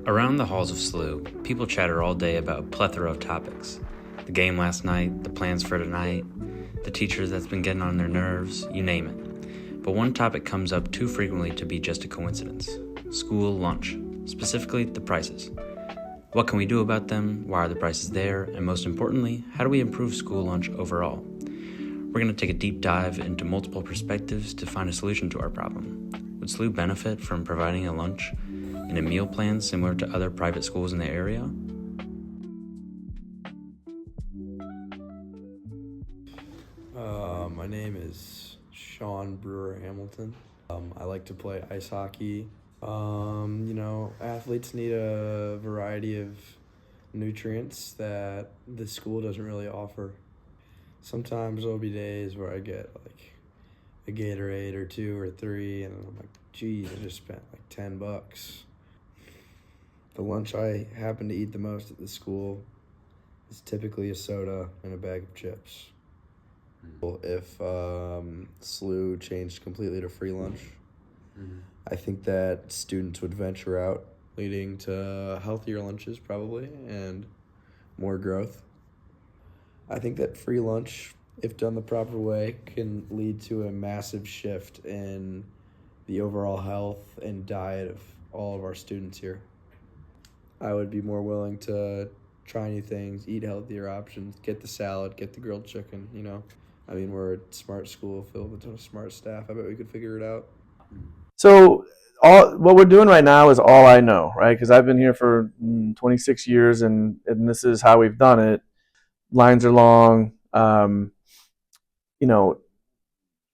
Around the halls of SLU, people chatter all day about a plethora of topics. The game last night, the plans for tonight, the teacher that's been getting on their nerves, you name it. But one topic comes up too frequently to be just a coincidence: school lunch, specifically the prices. What can we do about them? Why are the prices there? And most importantly, how do we improve school lunch overall? We're going to take a deep dive into multiple perspectives to find a solution to our problem. Would SLU benefit from providing a lunch and a meal plan similar to other private schools in the area? My name is Sean Brewer Hamilton. I like to play ice hockey. Athletes need a variety of nutrients that the school doesn't really offer. Sometimes there'll be days where I get like a Gatorade or 2 or 3, and I'm like, geez, I just spent like $10. The lunch I happen to eat the most at the school is typically a soda and a bag of chips. If SLU changed completely to free lunch, I think that students would venture out, leading to healthier lunches probably and more growth. I think that free lunch, if done the proper way, can lead to a massive shift in the overall health and diet of all of our students here. I would be more willing to try new things, eat healthier options, get the salad, get the grilled chicken, we're a smart school filled with a ton of smart staff. I bet we could figure it out. So what we're doing right now is all I know, right? Because I've been here for 26 years, and this is how we've done it. Lines are long.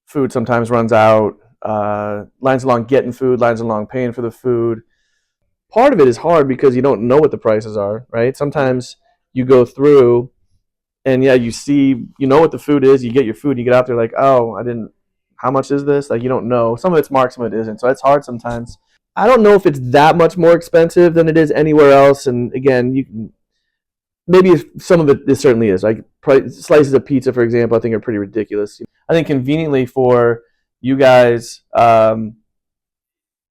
Food sometimes runs out. Lines are long getting food. Lines are long paying for the food. Part of it is hard because you don't know what the prices are, right? Sometimes you go through and you see, what the food is, you get your food, you get out there like, oh, how much is this? Like, you don't know. Some of it's marked, some of it isn't. So it's hard sometimes. I don't know if it's that much more expensive than it is anywhere else. And again, maybe some of it certainly is. Like slices of pizza, for example, I think are pretty ridiculous. I think conveniently for you guys,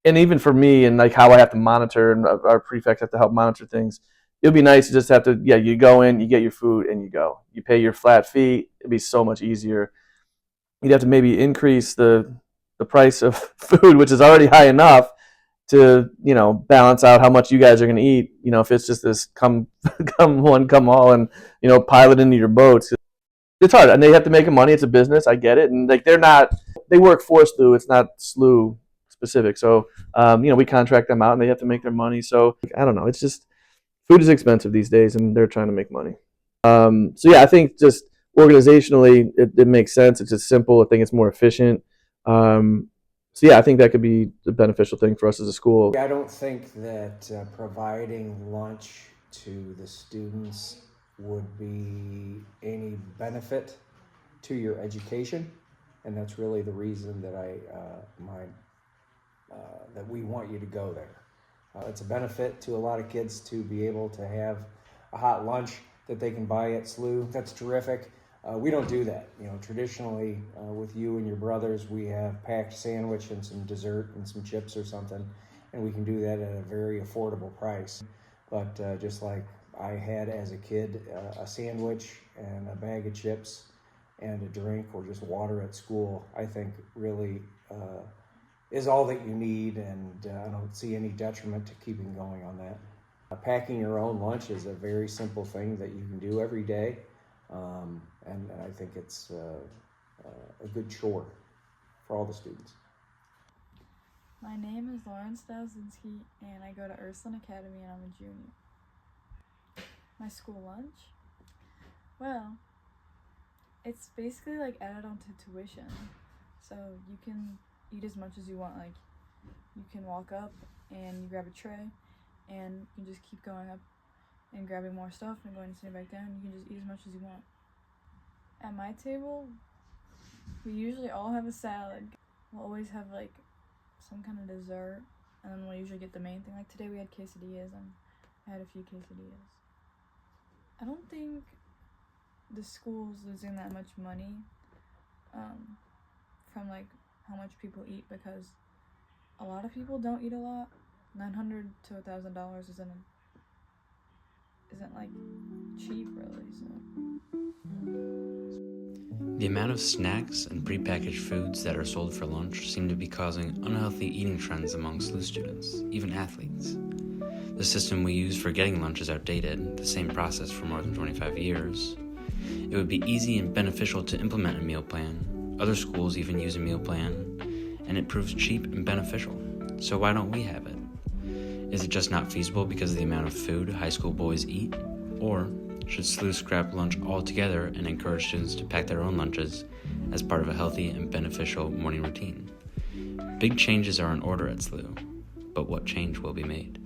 and even for me, and like how I have to monitor, and our prefects have to help monitor things, it would be nice to just have to, you go in, you get your food, and you go. You pay your flat fee. It'd be so much easier. You'd have to maybe increase the price of food, which is already high enough, to balance out how much you guys are going to eat. If it's just this come one, come all, and pile it into your boats. It's hard, and they have to make money. It's a business. I get it, and like they work for SLU. It's not SLU specific. So we contract them out, and they have to make their money. So I don't know. It's just food is expensive these days, and they're trying to make money. I think just organizationally, it makes sense. It's just simple. I think it's more efficient. I think that could be a beneficial thing for us as a school. I don't think that providing lunch to the students would be any benefit to your education, and that's really the reason that that we want you to go there. It's a benefit to a lot of kids to be able to have a hot lunch that they can buy at SLU. That's terrific. We don't do that. Traditionally, with you and your brothers, we have packed sandwich and some dessert and some chips or something, and we can do that at a very affordable price. But just like I had as a kid, a sandwich and a bag of chips and a drink or just water at school, I think really is all that you need, and I don't see any detriment to keeping going on that. Packing your own lunch is a very simple thing that you can do every day. And I think it's a good chore for all the students. My name is Lauren Stauzinski, and I go to Ursuline Academy, and I'm a junior. My school lunch? Well, it's basically like added onto tuition. So you can eat as much as you want. Like, you can walk up and you grab a tray, and you just keep going up and grabbing more stuff and going and sitting back down. You can just eat as much as you want. At my table, we usually all have a salad. We'll always have like some kind of dessert, and then we'll usually get the main thing. Like today we had quesadillas, and I had a few quesadillas. I don't think the school's losing that much money from like how much people eat, because a lot of people don't eat a lot, $900 to $1,000 isn't like cheap really, so. The amount of snacks and prepackaged foods that are sold for lunch seem to be causing unhealthy eating trends among SLU students, even athletes. The system we use for getting lunch is outdated, the same process for more than 25 years. It would be easy and beneficial to implement a meal plan. Other schools even use a meal plan, and it proves cheap and beneficial. So why don't we have it? Is it just not feasible because of the amount of food high school boys eat? Or should SLU scrap lunch altogether and encourage students to pack their own lunches as part of a healthy and beneficial morning routine? Big changes are in order at SLU, but what change will be made?